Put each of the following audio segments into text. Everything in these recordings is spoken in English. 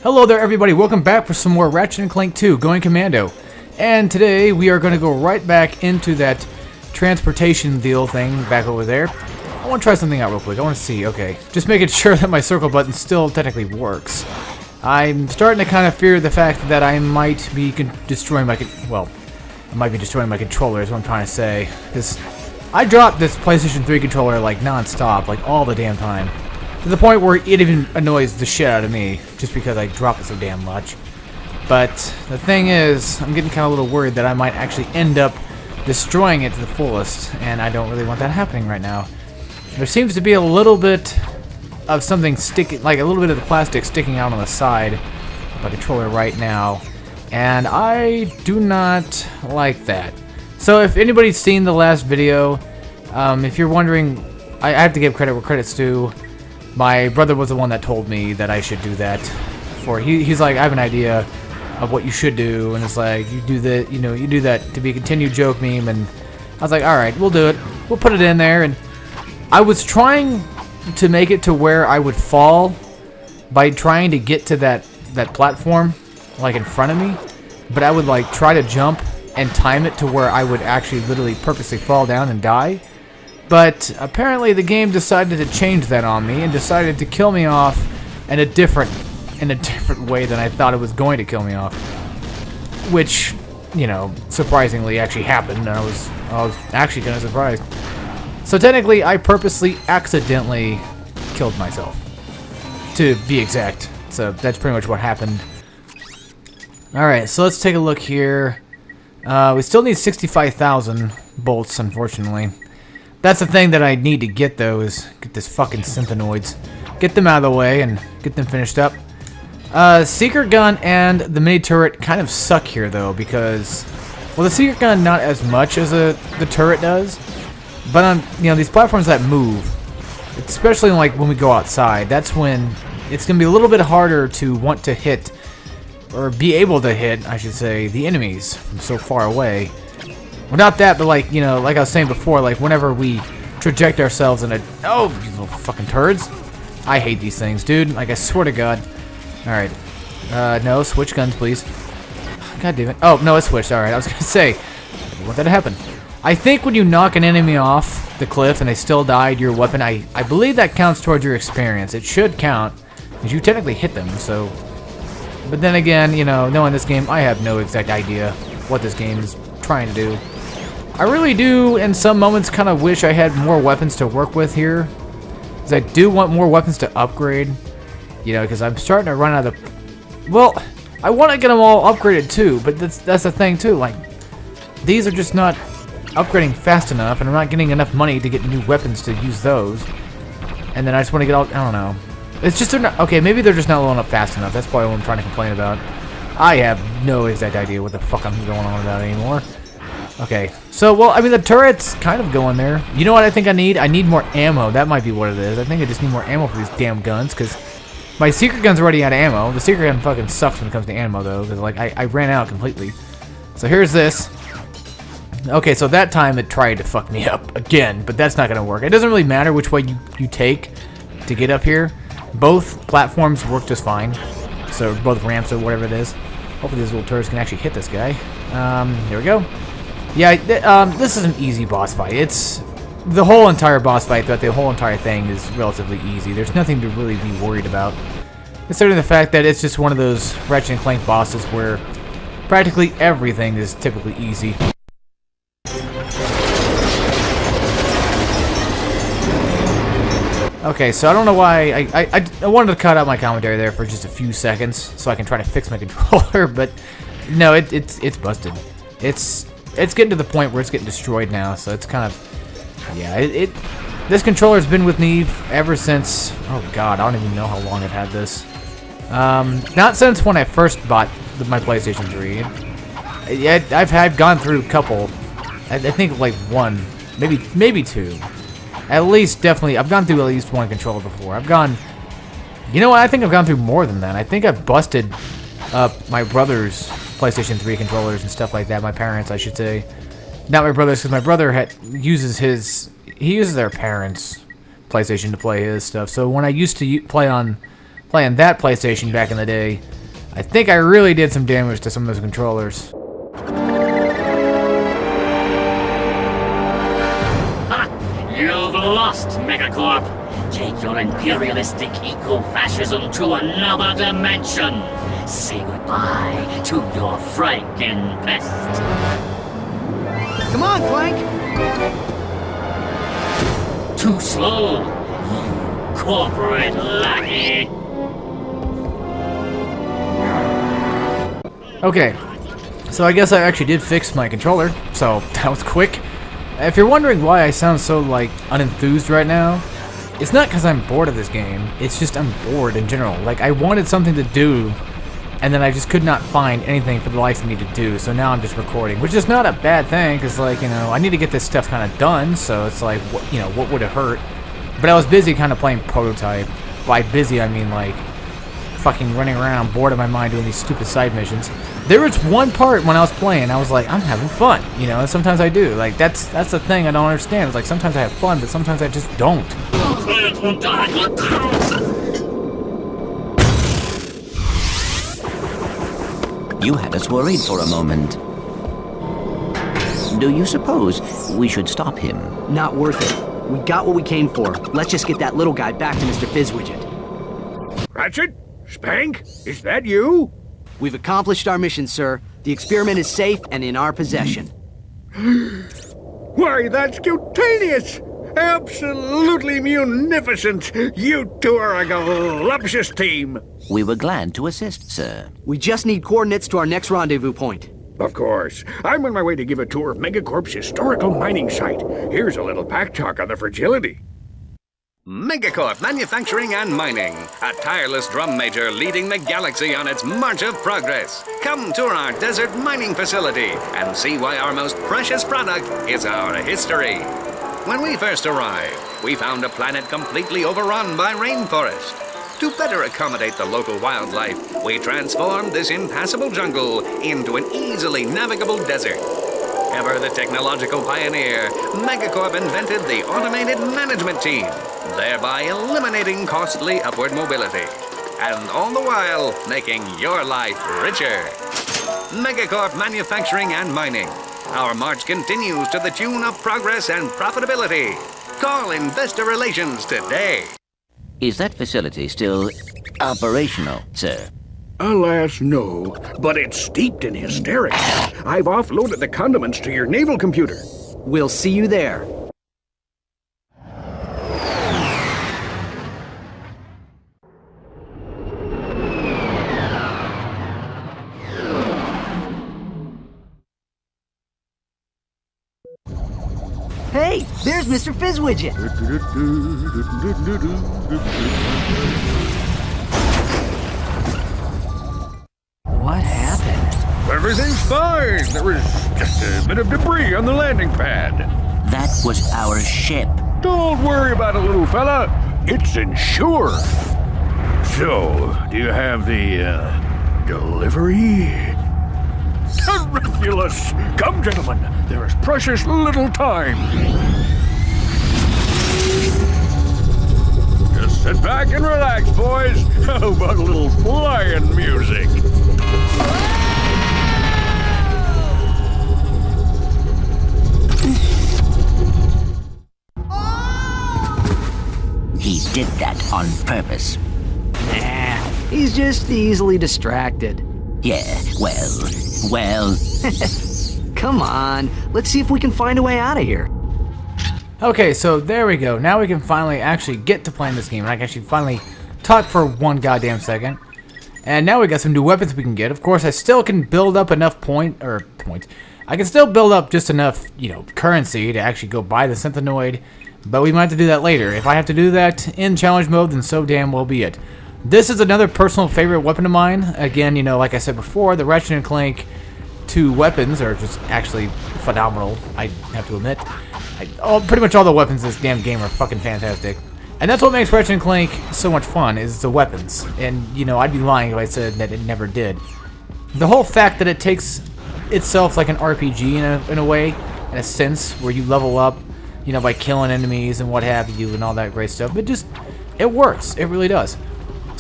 Hello there everybody, welcome back for some more Ratchet Clank 2, Going Commando. And today we are going to go right back into that transportation deal thing back over there. I want to try something out real quick, I want to see, okay. Just making sure that my circle button still technically works. I'm starting to kind of fear the fact that I might be destroying my controller is what I'm trying to say. Because I dropped this PlayStation 3 controller like non-stop, like all the damn time. To the point where it even annoys the shit out of me, just because I drop it so damn much. But the thing is, I'm getting kind of a little worried that I might actually end up destroying it to the fullest, and I don't really want that happening right now. There seems to be a little bit of something sticking, like a little bit of the plastic sticking out on the side of my controller right now, and I do not like that. So if anybody's seen the last video, if you're wondering, I have to give credit where credit's due. My brother was the one that told me that I should do that. He's like, I have an idea of what you should do, and it's like, you do that to be a continued joke meme, and I was like, all right, we'll do it. We'll put it in there, and I was trying to make it to where I would fall by trying to get to that platform, like in front of me, but I would like try to jump and time it to where I would actually literally purposely fall down and die. But apparently the game decided to change that on me and decided to kill me off in a different way than I thought it was going to kill me off. Which, you know, surprisingly actually happened, and I was actually kind of surprised. So technically I purposely accidentally killed myself, to be exact. So that's pretty much what happened. Alright, so let's take a look here. We still need 65,000 bolts, unfortunately. That's the thing that I need to get, though, is get this fucking synthenoids. Get them out of the way and get them finished up. Secret gun and the mini turret kind of suck here, though, because, well, the secret gun not as much as the turret does, but on these platforms that move, especially like when we go outside, that's when it's gonna be a little bit harder to want to hit, or be able to hit, I should say, the enemies from so far away. Well, not that, but like, like I was saying before, like whenever we traject ourselves in oh, you little fucking turds. I hate these things, dude. Like, I swear to God. Alright. No, switch guns, please. God damn it. Oh, no, it switched. Alright, I was gonna say, I didn't want that to happen. I think when you knock an enemy off the cliff and they still died, your weapon, I believe that counts towards your experience. It should count, because you technically hit them, so. But then again, knowing this game, I have no exact idea what this game is trying to do. I really do, in some moments, kind of wish I had more weapons to work with here. Because I do want more weapons to upgrade. Because I'm starting to run out of... Well, I want to get them all upgraded too, but that's the thing too. Like, these are just not upgrading fast enough, and I'm not getting enough money to get new weapons to use those. And then I just want to get all... I don't know. It's just... Okay, maybe they're just not loading up fast enough. That's probably what I'm trying to complain about. I have no exact idea what the fuck I'm going on about anymore. Okay, so, well, I mean, the turret's kind of going there. You know what I think I need? I need more ammo. That might be what it is. I think I just need more ammo for these damn guns, because my secret gun's already out of ammo. The secret gun fucking sucks when it comes to ammo, though, because, like, I ran out completely. So here's this. Okay, so that time it tried to fuck me up again, but that's not going to work. It doesn't really matter which way you take to get up here. Both platforms work just fine. So both ramps or whatever it is. Hopefully these little turrets can actually hit this guy. Here we go. Yeah, this is an easy boss fight. It's the whole entire boss fight throughout the whole entire thing is relatively easy. There's nothing to really be worried about, considering the fact that it's just one of those Ratchet Clank bosses where practically everything is typically easy. Okay, so I don't know why I wanted to cut out my commentary there for just a few seconds so I can try to fix my controller, but no, it's busted. It's getting to the point where it's getting destroyed now, so it's kind of, yeah, this controller's been with me ever since, oh god, I don't even know how long I've had this. Not since when I first bought my PlayStation 3. Yeah, I've gone through a couple, I think like one, maybe two. At least, definitely, I've gone through at least one controller before. You know what, I think I've gone through more than that. I think I've busted my brother's PlayStation 3 controllers and stuff like that. My parents, I should say. Not my brother's, because my brother uses their parents' PlayStation to play his stuff. So when I used to play on playing that PlayStation back in the day, I think I really did some damage to some of those controllers. Ha! You've lost, Megacorp. Take your imperialistic eco-fascism to another dimension. Say goodbye to your Franken-pest. Come on, Clank! Too slow, you corporate lackey. Okay, so I guess I actually did fix my controller, so that was quick. If you're wondering why I sound so, like, unenthused right now, it's not because I'm bored of this game, it's just I'm bored in general. Like, I wanted something to do, and then I just could not find anything for the life of me to do, so now I'm just recording, which is not a bad thing, because, like, you know, I need to get this stuff kind of done, so it's like, you know, what would it hurt? But I was busy kind of playing Prototype. By busy, I mean, like, fucking running around, bored of my mind doing these stupid side missions. There was one part when I was playing, I was like, I'm having fun, you know, and sometimes I do. Like, that's the thing I don't understand. It's like, sometimes I have fun, but sometimes I just don't. You had us worried for a moment. Do you suppose we should stop him? Not worth it. We got what we came for. Let's just get that little guy back to Mr. Fizzwidget. Ratchet? Spank? Is that you? We've accomplished our mission, sir. The experiment is safe and in our possession. Why, that's cutaneous! Absolutely munificent! You two are a galuptious team! We were glad to assist, sir. We just need coordinates to our next rendezvous point. Of course. I'm on my way to give a tour of Megacorp's historical mining site. Here's a little pack talk on the fragility. Megacorp Manufacturing and Mining, a tireless drum major leading the galaxy on its march of progress. Come tour our desert mining facility and see why our most precious product is our history. When we first arrived, we found a planet completely overrun by rainforest. To better accommodate the local wildlife, we transformed this impassable jungle into an easily navigable desert. Ever the technological pioneer, Megacorp invented the automated management team, thereby eliminating costly upward mobility, and all the while making your life richer. Megacorp Manufacturing and Mining. Our march continues to the tune of progress and profitability. Call Investor Relations today. Is that facility still operational, sir? Alas, no. But it's steeped in hysterics. I've offloaded the condiments to your naval computer. We'll see you there. Hey, there's Mr. Fizzwidget. What happened? Everything's fine. There was just a bit of debris on the landing pad. That was our ship. Don't worry about it, little fella. It's insured. So, do you have the, delivery? Ridiculous! Come, gentlemen. There is precious little time. Just sit back and relax, boys. How about a little flying music? He did that on purpose. Nah, he's just easily distracted. Yeah, well. Come on, let's see if we can find a way out of here. Okay, so there we go. Now we can finally actually get to playing this game. I can actually finally talk for one goddamn second. And now we got some new weapons we can get. Of course, I still can build up enough points. I can still build up just enough, you know, currency to actually go buy the Synthenoid. But we might have to do that later. If I have to do that in challenge mode, then so damn well be it. This is another personal favorite weapon of mine. Again, you know, like I said before, the Ratchet & Clank 2 weapons are just actually phenomenal, I have to admit. Pretty much all the weapons in this damn game are fucking fantastic. And that's what makes Ratchet & Clank so much fun, is the weapons. And, you know, I'd be lying if I said that it never did. The whole fact that it takes itself like an RPG in a way, in a sense, where you level up, you know, by killing enemies and what have you and all that great stuff. It works. It really does.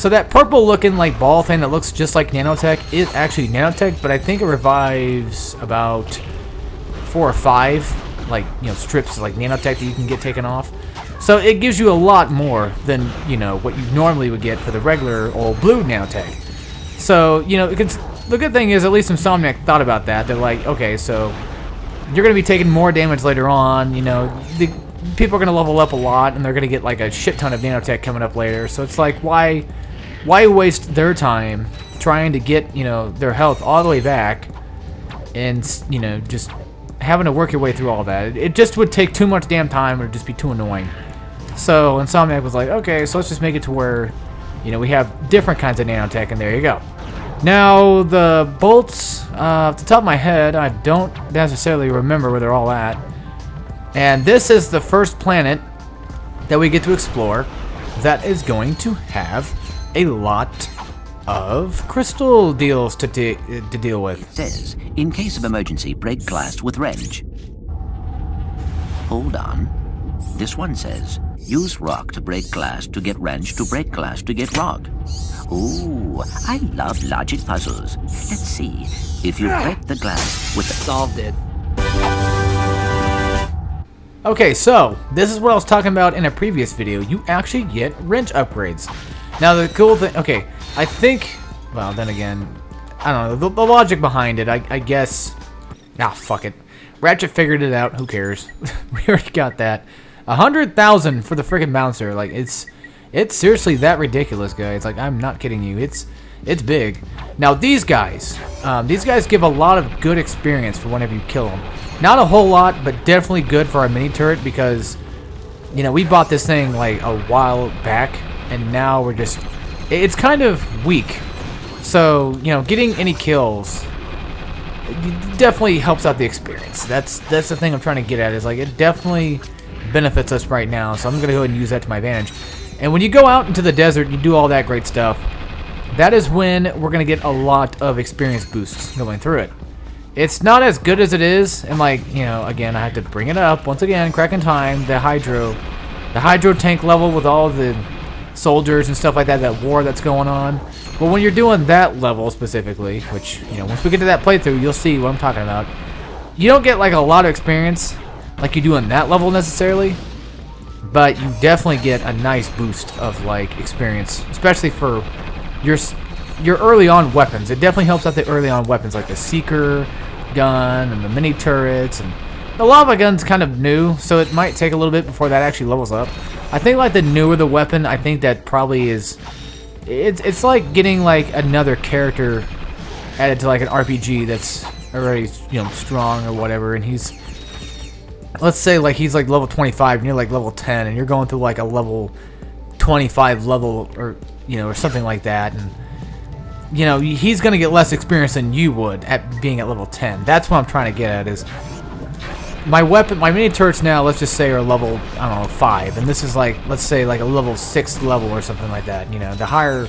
So that purple looking like ball thing that looks just like nanotech is actually nanotech, but I think it revives about 4 or 5 like, you know, strips of like nanotech that you can get taken off. So it gives you a lot more than, you know, what you normally would get for the regular old blue nanotech. So, you know, the good thing is at least Insomniac thought about that. They're like, okay, so you're going to be taking more damage later on, you know, people are going to level up a lot, and they're going to get like a shit ton of nanotech coming up later. So it's like, why waste their time trying to get, you know, their health all the way back and, you know, just having to work your way through all that. It just would take too much damn time, or just be too annoying. So Insomniac was like, okay, so let's just make it to where, you know, we have different kinds of nanotech, and there you go. Now, the bolts, off the top of my head, I don't necessarily remember where they're all at. And this is the first planet that we get to explore that is going to have a lot of crystal deals to deal with. It says, in case of emergency, break glass with wrench. Hold on. This one says, use rock to break glass to get wrench to break glass to get rock. Ooh, I love logic puzzles. Let's see. If you break the glass with the... Solved it. Okay, so this is what I was talking about in a previous video. You actually get wrench upgrades. Now the cool thing, okay, I think, well then again, I don't know, the logic behind it, I guess, fuck it. Ratchet figured it out, who cares? We already got that. 100,000 for the freaking bouncer, like it's seriously that ridiculous, guys. Like, I'm not kidding you, it's big. Now these guys give a lot of good experience for whenever you kill them. Not a whole lot, but definitely good for our mini turret because, you know, we bought this thing like a while back, and now we're just, it's kind of weak. So, you know, getting any kills definitely helps out the experience. That's the thing I'm trying to get at, is like it definitely benefits us right now. So I'm gonna go ahead and use that to my advantage. And when you go out into the desert, you do all that great stuff. That is when we're gonna get a lot of experience boosts going through it. It's not as good as it is, and like, you know, again, I have to bring it up once again, cracking time, the hydro tank level with all the soldiers and stuff like that, that war that's going on. But when you're doing that level specifically, which, you know, once we get to that playthrough, you'll see what I'm talking about. You don't get like a lot of experience like you do in that level necessarily, but you definitely get a nice boost of like experience, especially for your early on weapons. It definitely helps out the early on weapons like the Seeker gun and the mini turrets, and the lava gun's kind of new, so it might take a little bit before that actually levels up. I think like the newer the weapon, I think that probably is, it's like getting like another character added to like an RPG that's already, you know, strong or whatever, and he's, let's say like he's like level 25 and you're like level 10 and you're going through like a level 25 level, or, you know, or something like that, and you know, he's going to get less experience than you would at being at level 10. That's what I'm trying to get at, is my weapon, my mini turrets now, let's just say, are level, I don't know, 5. And this is like, let's say, like a level 6 level or something like that. You know, the higher,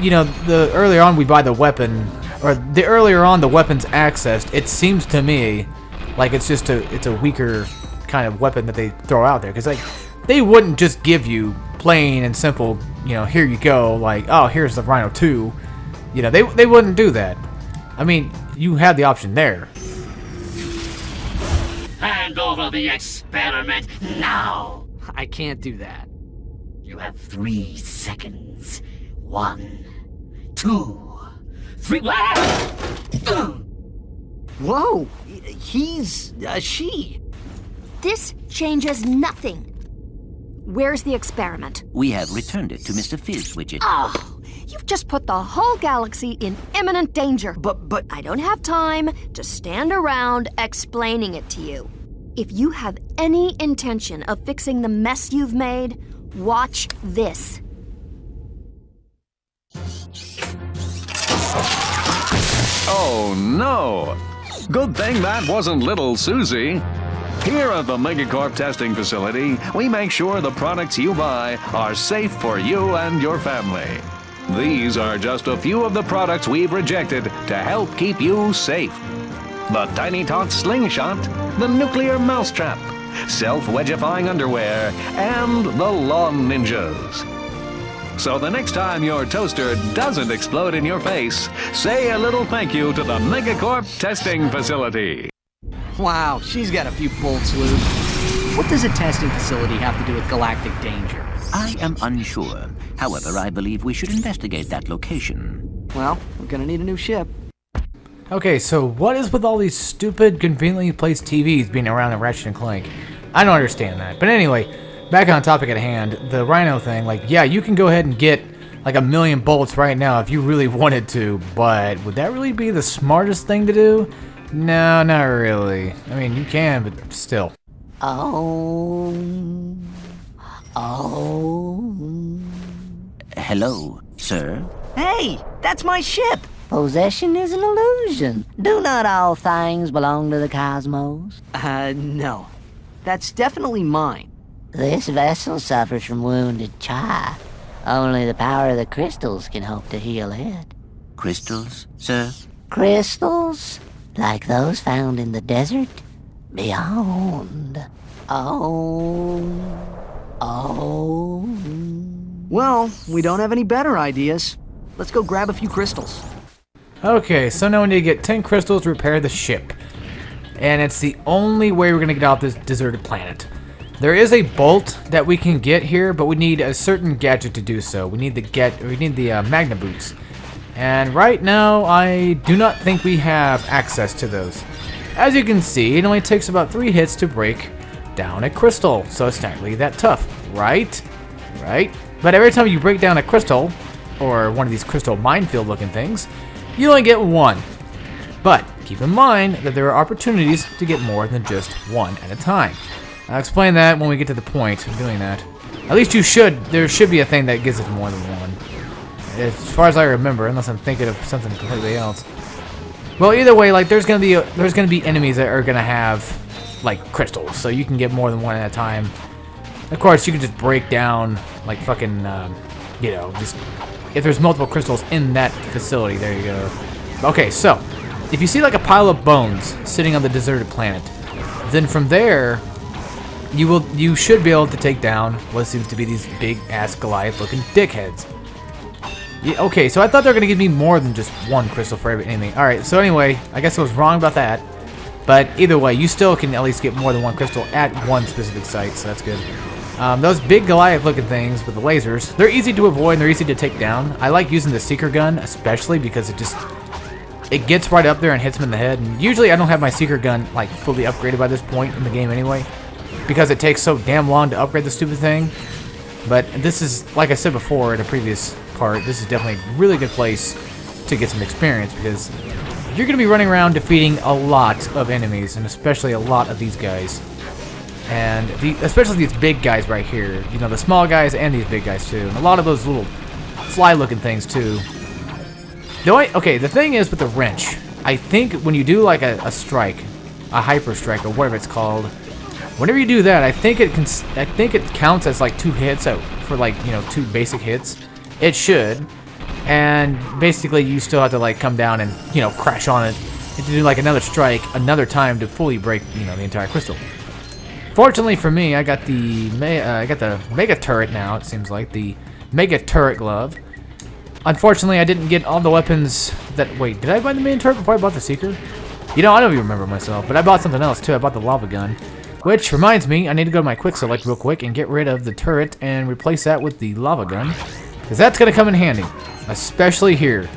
you know, the earlier on we buy the weapon, or the earlier on the weapon's accessed, it seems to me like it's just it's a weaker kind of weapon that they throw out there. Because, like, they wouldn't just give you plain and simple, you know, here you go, like, oh, here's the Rhino 2. You know, they wouldn't do that. I mean, you have the option there. Hand over the experiment now! I can't do that. You have 3 seconds. 1, 2, 3. Whoa! He's she. This changes nothing. Where's the experiment? We have returned it to Mr. Fizz Widget. Oh, you've just put the whole galaxy in imminent danger. But I don't have time to stand around explaining it to you. If you have any intention of fixing the mess you've made, watch this. Oh no! Good thing that wasn't little Susie. Here at the Megacorp testing facility, we make sure the products you buy are safe for you and your family. These are just a few of the products we've rejected to help keep you safe. The Tiny Tot Slingshot, the Nuclear Mousetrap, Self-Wedgifying Underwear, and the Lawn Ninjas. So the next time your toaster doesn't explode in your face, say a little thank you to the Megacorp testing facility. Wow, she's got a few bolts loose. What does a testing facility have to do with galactic danger? I am unsure. However, I believe we should investigate that location. Well, we're gonna need a new ship. Okay, so what is with all these stupid, conveniently placed TVs being around in Ratchet & Clank? I don't understand that. But anyway, back on topic at hand, the Rhino thing, like, yeah, you can go ahead and get like 1,000,000 bolts right now if you really wanted to, but would that really be the smartest thing to do? No, not really. I mean, you can, but still. Oh. Hello, sir? Hey, that's my ship! Possession is an illusion. Do not all things belong to the cosmos? No. That's definitely mine. This vessel suffers from wounded Chi. Only the power of the crystals can hope to heal it. Crystals, sir? Crystals? Like those found in the desert? Beyond. Well, we don't have any better ideas. Let's go grab a few crystals. Okay, so now we need to get 10 crystals to repair the ship. And it's the only way we're going to get off this deserted planet. There is a bolt that we can get here, but we need a certain gadget to do so. We need the Magna Boots. And right now, I do not think we have access to those. As you can see, it only takes about 3 hits to break down a crystal, so it's not really that tough, right? Right? But every time you break down a crystal, or one of these crystal minefield looking things, you only get 1. But keep in mind that there are opportunities to get more than just 1 at a time. I'll explain that when we get to the point of doing that. At least there should be a thing that gives us more than 1. As far as I remember, unless I'm thinking of something completely else. Well, either way, like there's gonna be enemies that are gonna have like crystals, so you can get more than 1 at a time. Of course, you can just break down like fucking, just if there's multiple crystals in that facility. There you go. Okay, so if you see like a pile of bones sitting on the deserted planet, then from there you should be able to take down what seems to be these big ass Goliath-looking dickheads. Yeah, okay, so I thought they were going to give me more than just 1 crystal for every enemy. Alright, so anyway, I guess I was wrong about that. But either way, you still can at least get more than 1 crystal at one specific site, so that's good. Those big Goliath-looking things with the lasers, they're easy to avoid and they're easy to take down. I like using the Seeker gun, especially because it gets right up there and hits them in the head. And usually I don't have my Seeker gun like fully upgraded by this point in the game anyway, because it takes so damn long to upgrade the stupid thing. But this is, like I said before in a previous part, this is definitely a really good place to get some experience, because you're going to be running around defeating a lot of enemies, and especially a lot of these guys. And especially these big guys right here. You know, the small guys and these big guys too. And a lot of those little fly-looking things too. The thing is with the wrench, I think when you do like a strike, a hyper strike or whatever it's called, whenever you do that, I think it counts as like 2 hits for like, 2 basic hits. It should. And basically you still have to like come down and, crash on it and to do like another strike another time to fully break, the entire crystal. Fortunately for me, I got the Mega Turret now, it seems like. The Mega Turret Glove. Unfortunately, I didn't get all the weapons that... Wait, did I buy the main turret before I bought the Seeker? I don't even remember myself, but I bought something else too. I bought the Lava Gun. Which reminds me, I need to go to my Quick Select real quick and get rid of the turret and replace that with the Lava Gun. Because that's going to come in handy. Especially here.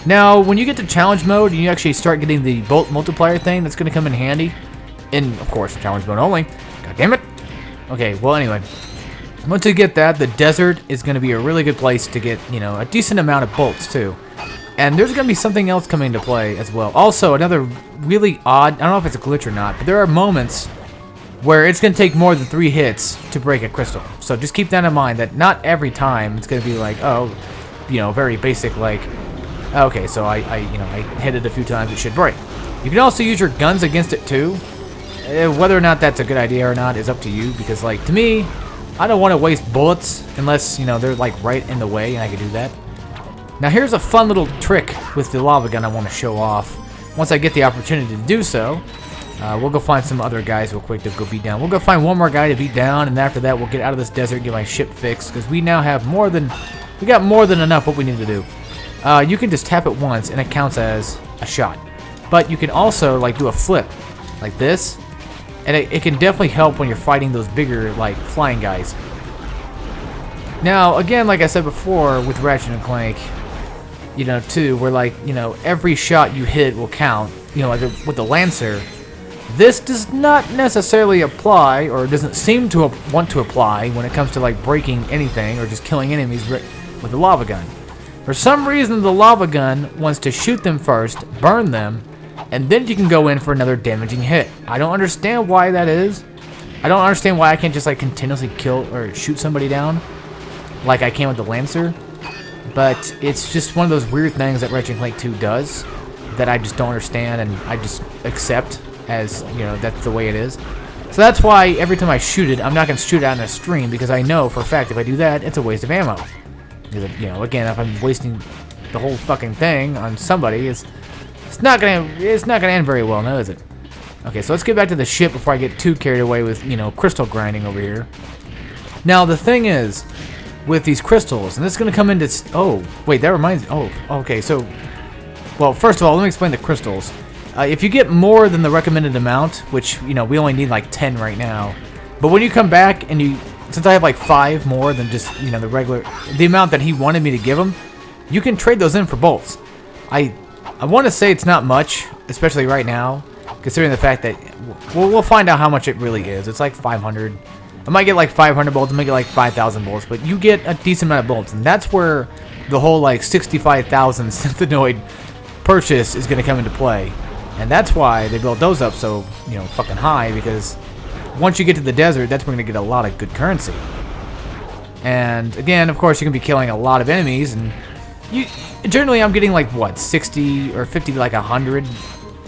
Now, when you get to Challenge Mode and you actually start getting the Bolt Multiplier thing, that's going to come in handy. In, of course, Challenge Mode only. God damn it. Okay, well anyway. Once you get that, the desert is going to be a really good place to get, a decent amount of bolts too. And there's going to be something else coming into play as well. Also, another really odd, I don't know if it's a glitch or not, but there are moments where it's going to take more than 3 hits to break a crystal. So just keep that in mind, that not every time it's going to be like, very basic, like, okay, so I hit it a few times, it should break. You can also use your guns against it too. Whether or not that's a good idea or not is up to you, because like to me, I don't want to waste bullets unless they're like right in the way and I can do that. Now here's a fun little trick with the lava gun I want to show off. Once I get the opportunity to do so, we'll go find some other guys real quick to go beat down. We'll go find one more guy to beat down, and after that we'll get out of this desert and get my ship fixed, because we now have more than We got more than enough what we need to do. You can just tap it once and it counts as a shot. But you can also like do a flip like this, and it can definitely help when you're fighting those bigger like flying guys. Now again, like I said before with Ratchet and Clank, you know, too, where like, you know, every shot you hit will count, you know, like with the Lancer. This does not necessarily apply, or doesn't seem to want to apply when it comes to like breaking anything or just killing enemies with the lava gun. For some reason, the lava gun wants to shoot them first, burn them, and then you can go in for another damaging hit. I don't understand why that is. I don't understand why I can't just like continuously kill or shoot somebody down like I can with the Lancer. But it's just one of those weird things that Ratchet Clank 2 does that I just don't understand, and I just accept as, you know, that's the way it is. So that's why every time I shoot it, I'm not going to shoot it out in a stream, because I know for a fact if I do that, it's a waste of ammo. Because, you know, again, if I'm wasting the whole fucking thing on somebody, it's not gonna end very well, now is it? Okay, so let's get back to the ship before I get too carried away with, you know, crystal grinding over here. Now the thing is, with these crystals, and this is going to come into... Oh, wait, that reminds me... Oh, okay, so... Well, first of all, let me explain the crystals. If you get more than the recommended amount, which, you know, we only need like 10 right now, but when you come back and you... Since I have like 5 more than just, you know, the amount that he wanted me to give him, you can trade those in for bolts. I want to say it's not much, especially right now, considering the fact that... We'll find out how much it really is. It's like 500... I might get like 500 bolts, I might get like 5,000 bolts, but you get a decent amount of bolts, and that's where the whole like 65,000 synthenoid purchase is going to come into play. And that's why they built those up so, you know, fucking high, because once you get to the desert, that's where you're going to get a lot of good currency. And again, of course, you're going to be killing a lot of enemies, and generally I'm getting like, what, 60 or 50 to like 100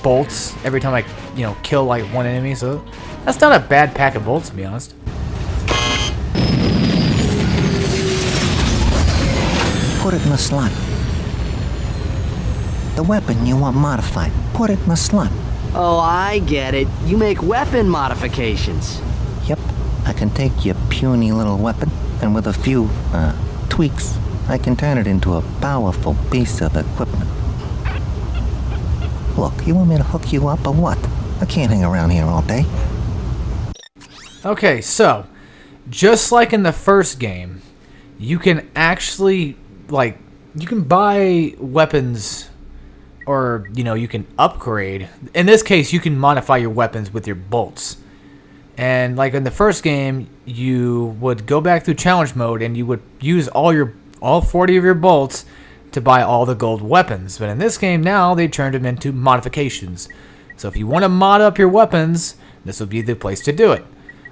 bolts every time I, you know, kill like one enemy, so that's not a bad pack of bolts, to be honest. Put it in the slot. The weapon you want modified, put it in the slot. Oh, I get it. You make weapon modifications. Yep, I can take your puny little weapon, and with a few, tweaks, I can turn it into a powerful piece of equipment. Look, you want me to hook you up or what? I can't hang around here all day. Okay, so, just like in the first game, you can actually, like, you can buy weapons, or, you know, you can upgrade. In this case, you can modify your weapons with your bolts. And, like, in the first game, you would go back through challenge mode, and you would use all 40 of your bolts to buy all the gold weapons. But in this game now, they turned them into modifications. So if you want to mod up your weapons, this will be the place to do it.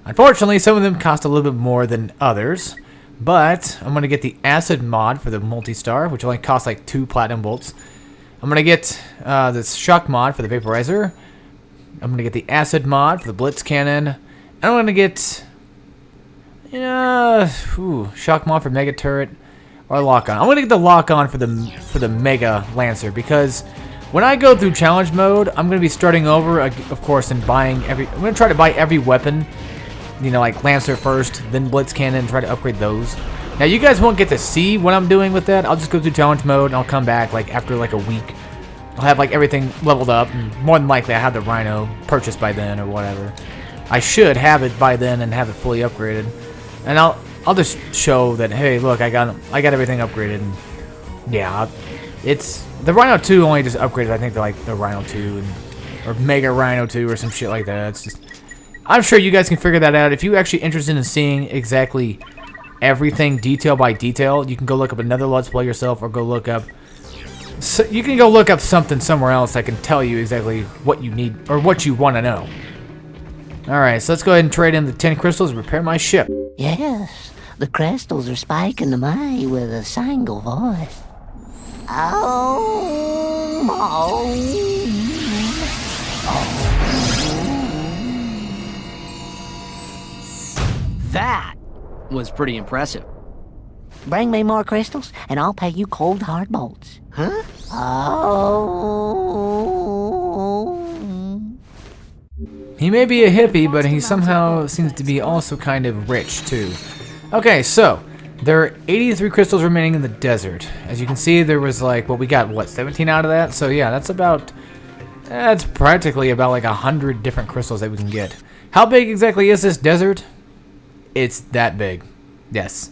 Unfortunately, some of them cost a little bit more than others, but I'm going to get the acid mod for the multi-star, which only costs like 2 platinum bolts. I'm going to get this shock mod for the vaporizer. I'm going to get the acid mod for the blitz cannon. And I'm going to get shock mod for mega turret or lock on. I'm going to get the lock on for the mega lancer, because when I go through challenge mode, I'm going to be starting over, of course, and buying I'm going to try to buy every weapon. You know, like Lancer first, then Blitz Cannon, try to upgrade those. Now, you guys won't get to see what I'm doing with that. I'll just go through challenge mode, and I'll come back, like, after, like, a week. I'll have, like, everything leveled up, and more than likely, I have the Rhino purchased by then, or whatever. I should have it by then and have it fully upgraded. And I'll just show that, hey, look, I got everything upgraded, and, yeah, it's... The Rhino 2 only just upgraded, I think, to, like, the Rhino 2, or Mega Rhino 2, or some shit like that. It's just... I'm sure you guys can figure that out. If you're actually interested in seeing exactly everything detail by detail, you can go look up another Let's Play yourself, or go look up... So you can go look up something somewhere else that can tell you exactly what you need, or what you want to know. Alright, so let's go ahead and trade in the 10 crystals and repair my ship. Yes, the crystals are spiking to me with a single voice. That was pretty impressive. Bring me more crystals, and I'll pay you cold hard bolts. Huh? He may be a hippie, but he somehow seems to be also kind of rich, too. Okay, so, There are 83 crystals remaining in the desert. As you can see, there was like, well, we got, what, 17 out of that? So yeah, that's practically about like 100 different crystals that we can get. How big exactly is this desert? It's that big. Yes.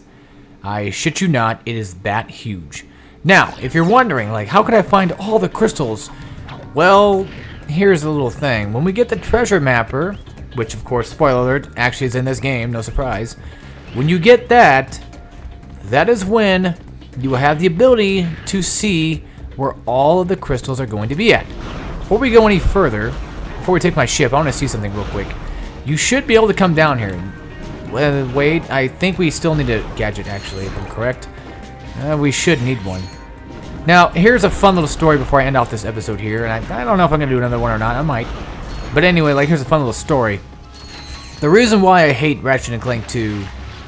I shit you not, it is that huge. Now, if you're wondering, like, how could I find all the crystals? Well, here's a little thing. When we get the treasure mapper, which of course, spoiler alert, actually is in this game, no surprise. When you get that, that is when you will have the ability to see where all of the crystals are going to be at. Before we go any further, before we take my ship, I want to see something real quick. You should be able to come down here. Wait, I think we still need a gadget, actually, if I'm correct. We should need one. Now, here's a fun little story before I end off this episode here, and I don't know if I'm going to do another one or not. I might. But anyway, like, here's a fun little story. The reason why I hate Ratchet & Clank 2,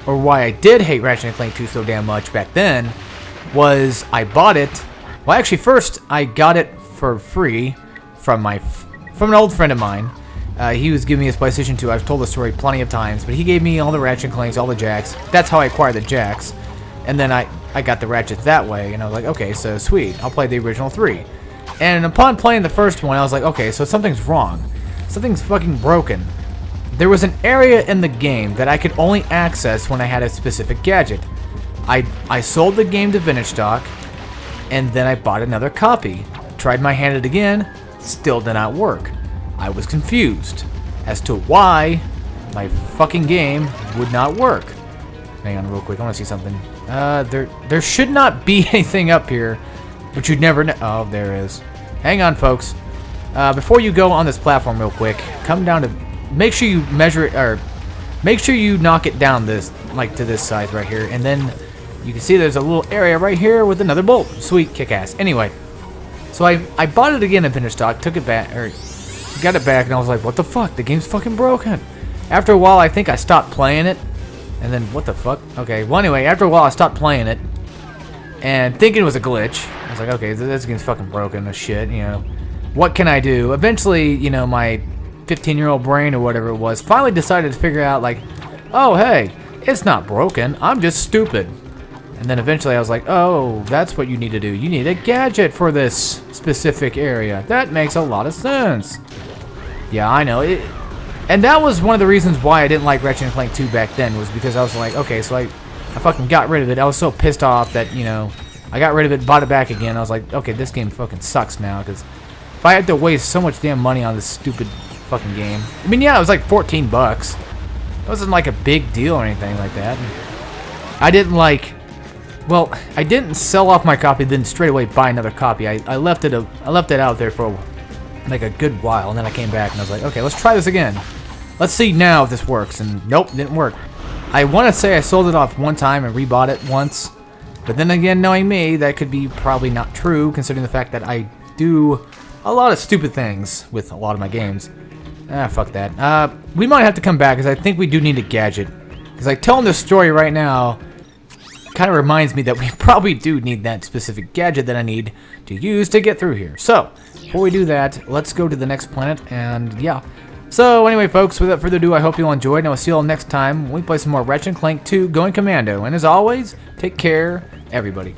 or why I did hate Ratchet & Clank 2 so damn much back then, was I bought it. Well, actually, first, I got it for free from an old friend of mine. He was giving me his PlayStation 2. I've told the story plenty of times, but he gave me all the Ratchet & Clanks, all the Jacks. That's how I acquired the Jacks. And then I got the Ratchets that way, and I was like, okay, so sweet, I'll play the original 3. And upon playing the first one, I was like, okay, so something's wrong. Something's fucking broken. There was an area in the game that I could only access when I had a specific gadget. I sold the game to Vintage Stock, and then I bought another copy. Tried my hand at it again, still did not work. I was confused as to why my fucking game would not work. Hang on real quick, I want to see something. There should not be anything up here, but you'd never know. Oh, there is. Hang on, folks. Before you go on this platform real quick, come down to, make sure you measure it, or make sure you knock it down this, like to this size right here, and then you can see there's a little area right here with another bolt. Sweet, kick-ass. Anyway, so I bought it again at Vintage Stock, took it back, or got it back, and I was like, what the fuck? The game's fucking broken. After a while, I think I stopped playing it. And then, what the fuck? Okay, well anyway, after a while I stopped playing it. And thinking it was a glitch. I was like, okay, this game's fucking broken as shit, you know. What can I do? Eventually, you know, my 15-year-old brain or whatever it was finally decided to figure out, like, oh, hey, it's not broken. I'm just stupid. And then eventually I was like, oh, that's what you need to do. You need a gadget for this specific area. That makes a lot of sense. Yeah, I know. And that was one of the reasons why I didn't like Ratchet & Clank 2 back then, was because I was like, okay, so I fucking got rid of it. I was so pissed off that, you know, I got rid of it, bought it back again. I was like, okay, this game fucking sucks now, because if I had to waste so much damn money on this stupid fucking game. I mean, yeah, it was like 14 bucks. It wasn't like a big deal or anything like that. I didn't like, well, I didn't sell off my copy, then straight away buy another copy. I left it out there for like a good while, and then I came back and I was like, okay, let's try this again. Let's see now if this works. And nope, didn't work. I want to say I sold it off one time and rebought it once. But then again, knowing me, that could be probably not true, considering the fact that I do a lot of stupid things with a lot of my games. Ah, fuck that. We might have to come back, because I think we do need a gadget. Because like telling this story right now kind of reminds me that we probably do need that specific gadget that I need to use to get through here. So, before we do that, let's go to the next planet, and yeah. So anyway, folks, without further ado, I hope you all enjoyed, and I will see you all next time when we play some more Ratchet & Clank 2 Going Commando. And as always, take care, everybody.